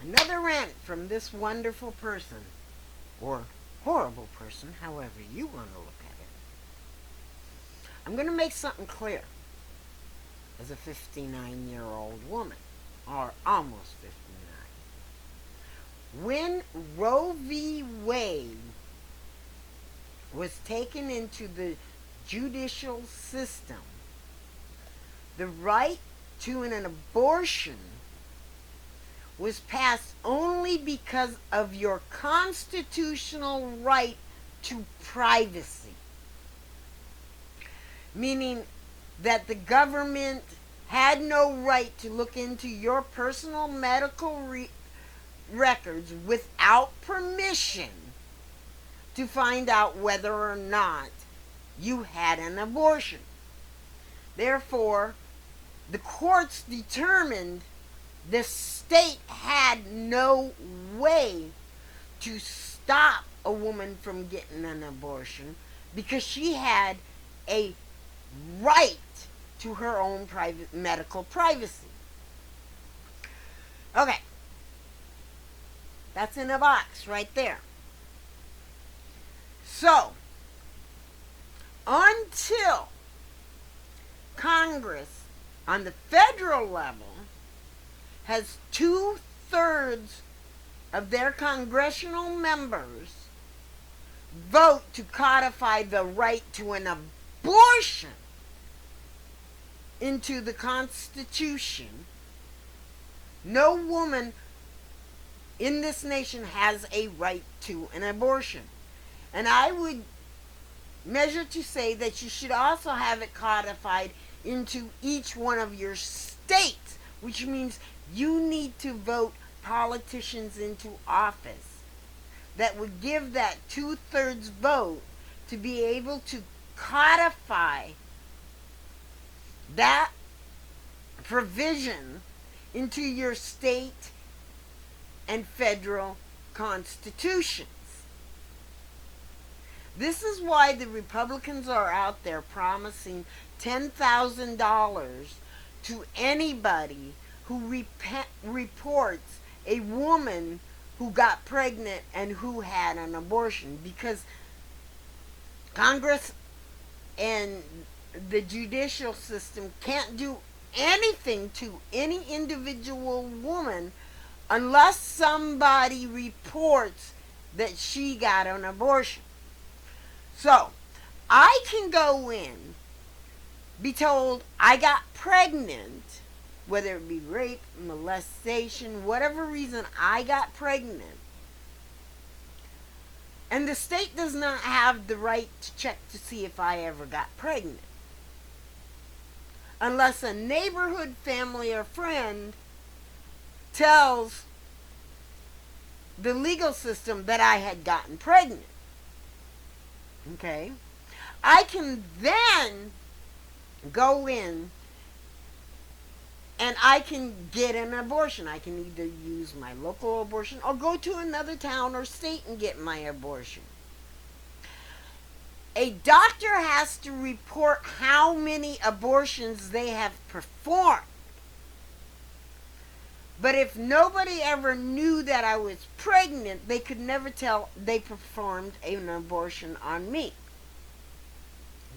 Another rant from this wonderful person, or horrible person, however you want to look at it. I'm going to make something clear as a 59-year-old woman, or almost 59. When Roe v. Wade was taken into the judicial system, the right to an abortion was passed only because of your constitutional right to privacy. Meaning that the government had no right to look into your personal medical records without permission to find out whether or not you had an abortion. Therefore, the courts determined the state had no way to stop a woman from getting an abortion because she had a right to her own private medical privacy. Okay. That's in a box right there. So, until Congress on the federal level has 2/3 of their congressional members vote to codify the right to an abortion into the Constitution, no woman in this nation has a right to an abortion. And I would measure to say that you should also have it codified into each one of your states, which means you need to vote politicians into office that would give that 2/3 vote to be able to codify that provision into your state and federal constitutions. This is why the Republicans are out there promising $10,000 to anybody who reports a woman who got pregnant and who had an abortion, because Congress and the judicial system can't do anything to any individual woman unless somebody reports that she got an abortion. So, I can go in, be told I got pregnant, whether it be rape, molestation, whatever reason I got pregnant, and the state does not have the right to check to see if I ever got pregnant. Unless a neighborhood family or friend tells the legal system that I had gotten pregnant. Okay? I can then go in and I can get an abortion. I can either use my local abortion or go to another town or state and get my abortion. A doctor has to report how many abortions they have performed. But if nobody ever knew that I was pregnant, they could never tell they performed an abortion on me.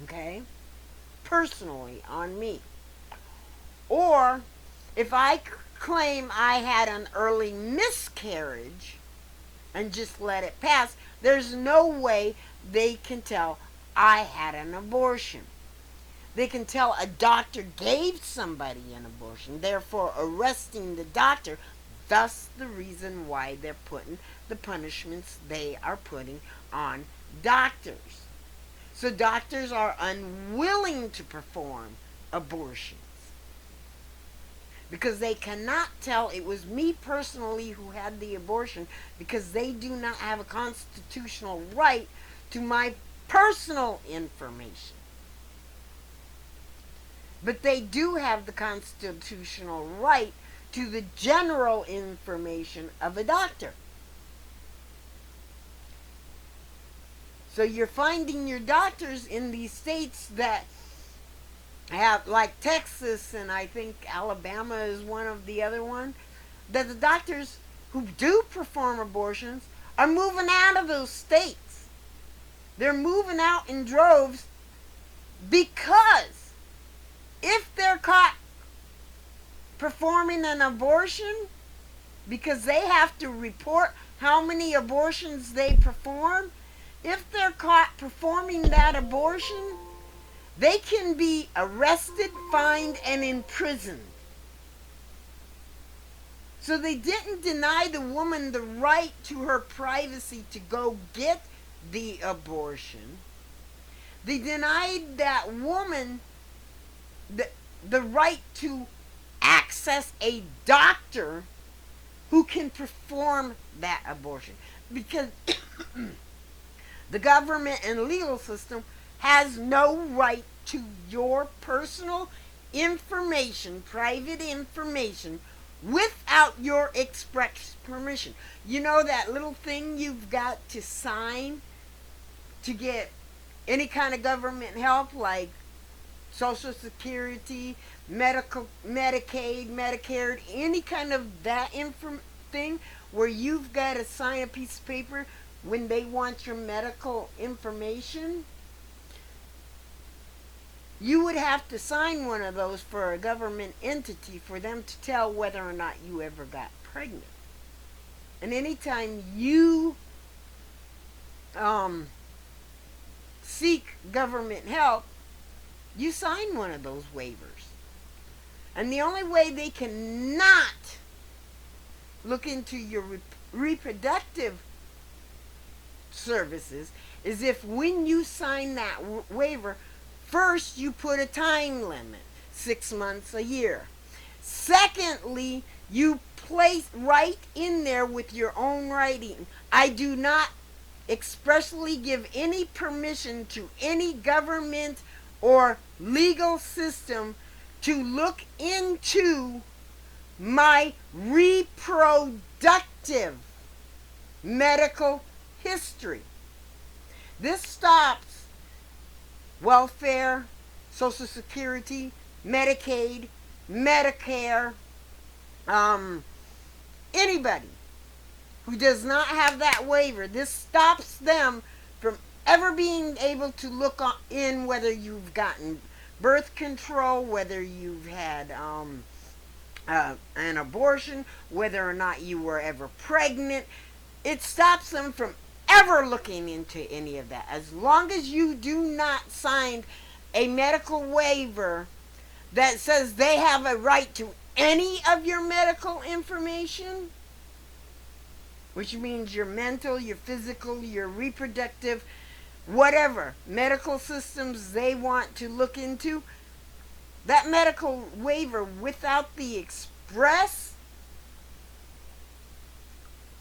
Okay? Personally, on me. Or, if I claim I had an early miscarriage and just let it pass, there's no way they can tell I had an abortion. They can tell a doctor gave somebody an abortion, therefore arresting the doctor. Thus the reason why they're putting the punishments they are putting on doctors. So doctors are unwilling to perform abortions because they cannot tell it was me personally who had the abortion, because they do not have a constitutional right to my personal information. But they do have the constitutional right to the general information of a doctor. So you're finding your doctors in these states that have, like Texas, and I think Alabama is one of the other one, that the doctors who do perform abortions are moving out of those states. They're moving out in droves because if they're caught performing an abortion, because they have to report how many abortions they perform, if they're caught performing that abortion, they can be arrested, fined, and imprisoned. So they didn't deny the woman the right to her privacy to go get the abortion. They denied that woman the right to access a doctor who can perform that abortion. Because the government and legal system has no right to your personal information, private information, without your express permission. You know that little thing you've got to sign to get any kind of government help, like Social Security, Medicaid, Medicare, any kind of that thing, where you've got to sign a piece of paper when they want your medical information? You would have to sign one of those for a government entity for them to tell whether or not you ever got pregnant. And anytime you seek government help, you sign one of those waivers. And the only way they cannot look into your reproductive services is if when you sign that waiver, first you put a time limit, 6 months, a year. Secondly, you place right in there with your own writing, I do not expressly give any permission to any government or legal system to look into my reproductive medical history. This stops welfare, Social Security, Medicaid, Medicare, anybody who does not have that waiver. This stops them from ever being able to look in whether you've gotten birth control, whether you've had an abortion, whether or not you were ever pregnant. It stops them from ever looking into any of that. As long as you do not sign a medical waiver that says they have a right to any of your medical information, which means your mental, your physical, your reproductive, whatever medical systems they want to look into, that medical waiver without the express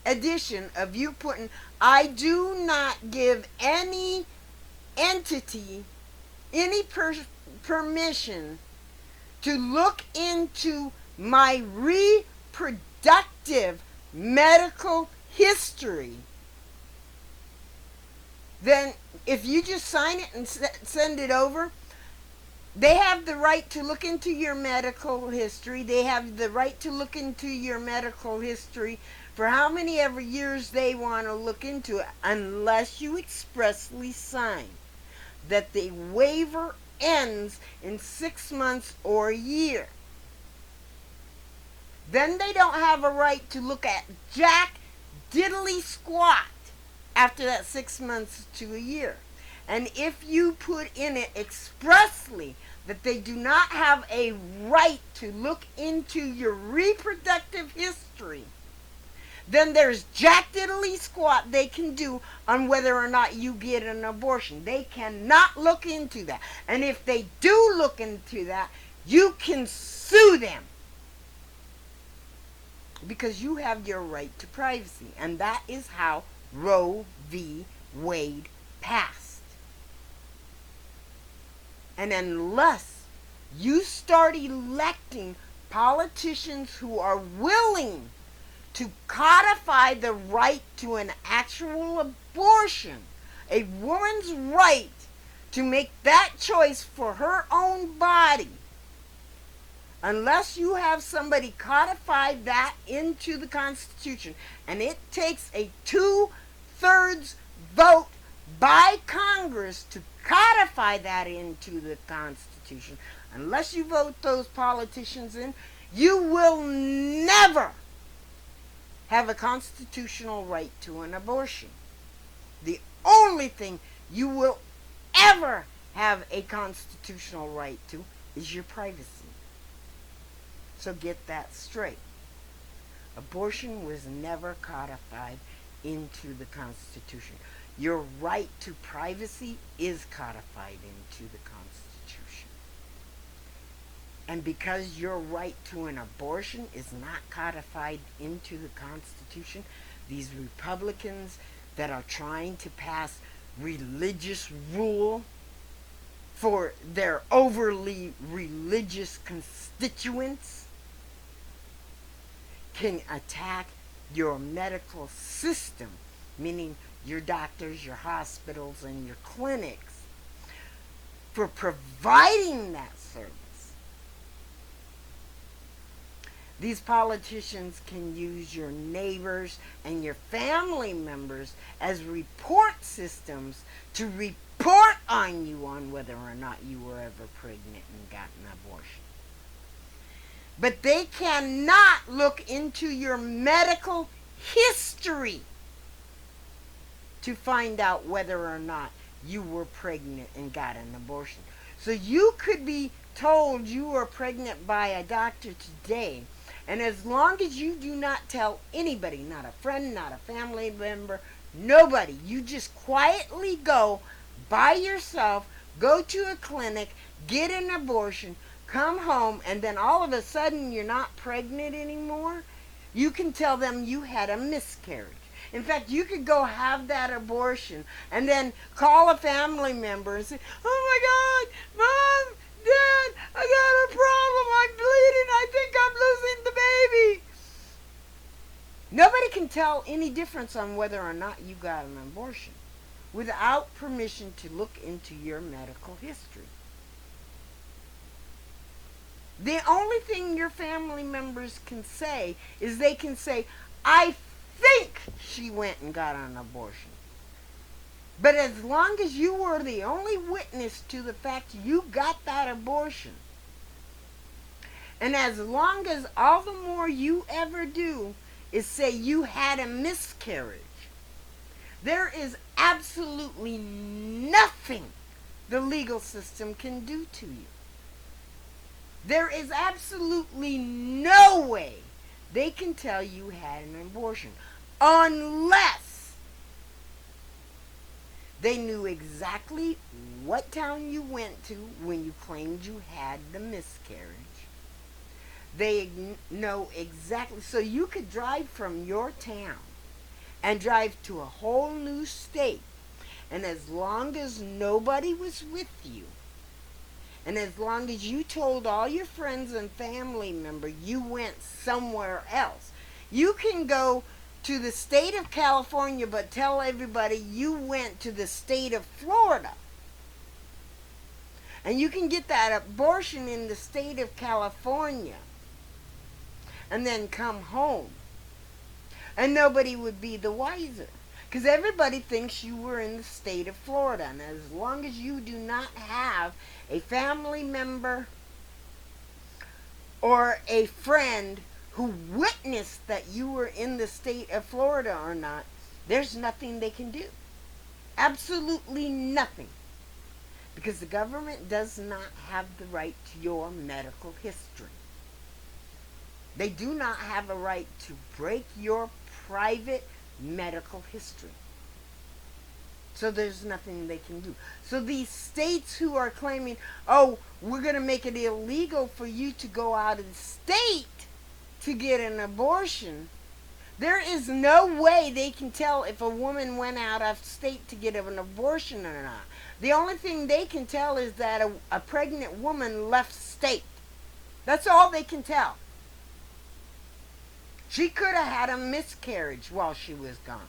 addition of you putting, I do not give any entity any permission to look into my reproductive medical history, then if you just sign it and send it over, they have the right to look into your medical history. They have the right to look into your medical history for how many ever years they want to look into it, unless you expressly sign that the waiver ends in 6 months or a year. Then they don't have a right to look at jack diddly squat after that 6 months to a year. And if you put in it expressly that they do not have a right to look into your reproductive history, then there's jack diddly squat they can do on whether or not you get an abortion. They cannot look into that. And if they do look into that, you can sue them, because you have your right to privacy. And that is how Roe v. Wade passed. And unless you start electing politicians who are willing to codify the right to an actual abortion, a woman's right to make that choice for her own body, Unless you have somebody codify that into the Constitution, and it takes a 2/3 vote by Congress to codify that into the Constitution, unless you vote those politicians in, you will never have a constitutional right to an abortion. The only thing you will ever have a constitutional right to is your privacy. So get that straight. Abortion was never codified into the Constitution. Your right to privacy is codified into the Constitution. And because your right to an abortion is not codified into the Constitution, these Republicans that are trying to pass religious rule for their overly religious constituents can attack your medical system, meaning your doctors, your hospitals, and your clinics, for providing that service. These politicians can use your neighbors and your family members as report systems to report on you on whether or not you were ever pregnant and got an abortion. But they cannot look into your medical history to find out whether or not you were pregnant and got an abortion. So you could be told you were pregnant by a doctor today, and as long as you do not tell anybody, not a friend, not a family member, nobody, you just quietly go by yourself, go to a clinic, get an abortion, come home, and then all of a sudden you're not pregnant anymore, you can tell them you had a miscarriage. In fact, you could go have that abortion and then call a family member and say, "Oh my God, Mom, Dad, I got a problem. I'm bleeding. I think I'm losing the baby." Nobody can tell any difference on whether or not you got an abortion without permission to look into your medical history. The only thing your family members can say is they can say, "I think she went and got an abortion." But as long as you were the only witness to the fact you got that abortion, and as long as all the more you ever do is say you had a miscarriage, there is absolutely nothing the legal system can do to you. There is absolutely no way they can tell you had an abortion unless they knew exactly what town you went to when you claimed you had the miscarriage. They know exactly. So you could drive from your town and drive to a whole new state, and as long as nobody was with you, and as long as you told all your friends and family members you went somewhere else, you can go to the state of California but tell everybody you went to the state of Florida. And you can get that abortion in the state of California and then come home. And nobody would be the wiser. Because everybody thinks you were in the state of Florida. And as long as you do not have a family member or a friend who witnessed that you were in the state of Florida or not, there's nothing they can do. Absolutely nothing. Because the government does not have the right to your medical history. They do not have a right to break your private medical history. So there's nothing they can do. So these states who are claiming, "Oh, we're going to make it illegal for you to go out of the state to get an abortion," there is no way they can tell if a woman went out of state to get an abortion or not. The only thing they can tell is that a pregnant woman left state. That's all they can tell. She could have had a miscarriage while she was gone.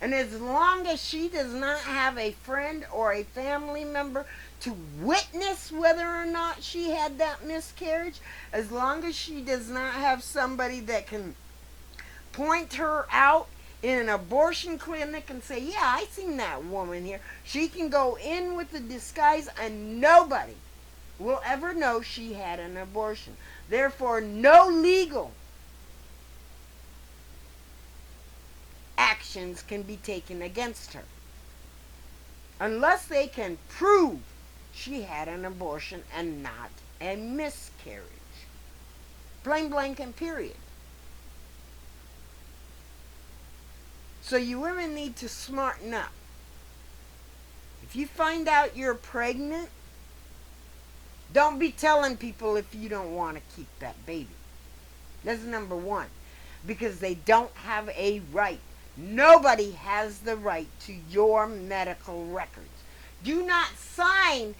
And as long as she does not have a friend or a family member to witness whether or not she had that miscarriage, as long as she does not have somebody that can point her out in an abortion clinic and say, yeah, I seen that woman here. She can go in with the disguise and nobody will ever know she had an abortion. Therefore, no legal actions can be taken against her unless they can prove she had an abortion and not a miscarriage. Plain blank and period. So you women need to smarten up. If you find out you're pregnant, don't be telling people if you don't want to keep that baby. That's number one. Because they don't have a right. Nobody has the right to your medical records. Do not sign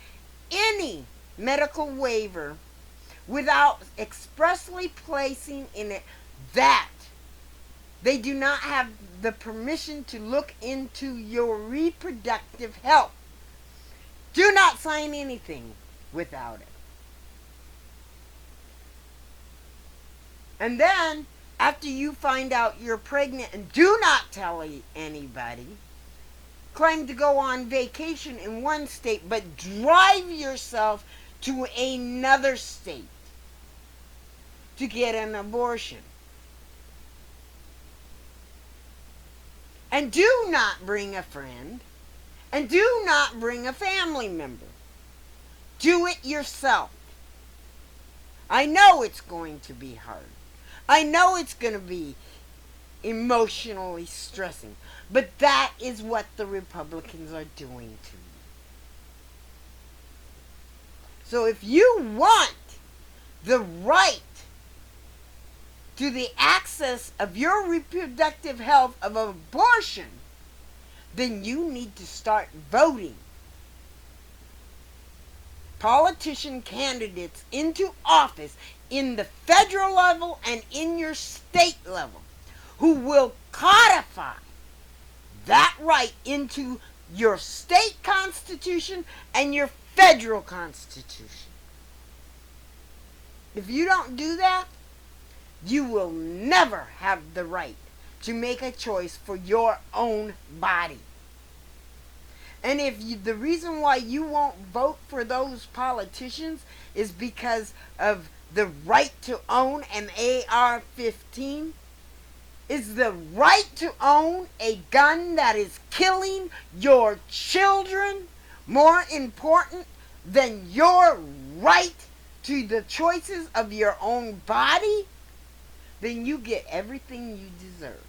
any medical waiver without expressly placing in it that they do not have the permission to look into your reproductive health. Do not sign anything without it. And then, after you find out you're pregnant and do not tell anybody, claim to go on vacation in one state, but drive yourself to another state to get an abortion. And do not bring a friend, and do not bring a family member. Do it yourself. I know it's going to be hard. I know it's going to be emotionally stressing. But that is what the Republicans are doing to you. So if you want the right to the access of your reproductive health of abortion, then you need to start voting politician candidates into office in the federal level and in your state level who will codify that right into your state constitution and your federal constitution. If you don't do that, you will never have the right to make a choice for your own body. And if the reason why you won't vote for those politicians is because of the right to own an AR-15, is the right to own a gun that is killing your children more important than your right to the choices of your own body? Then you get everything you deserve.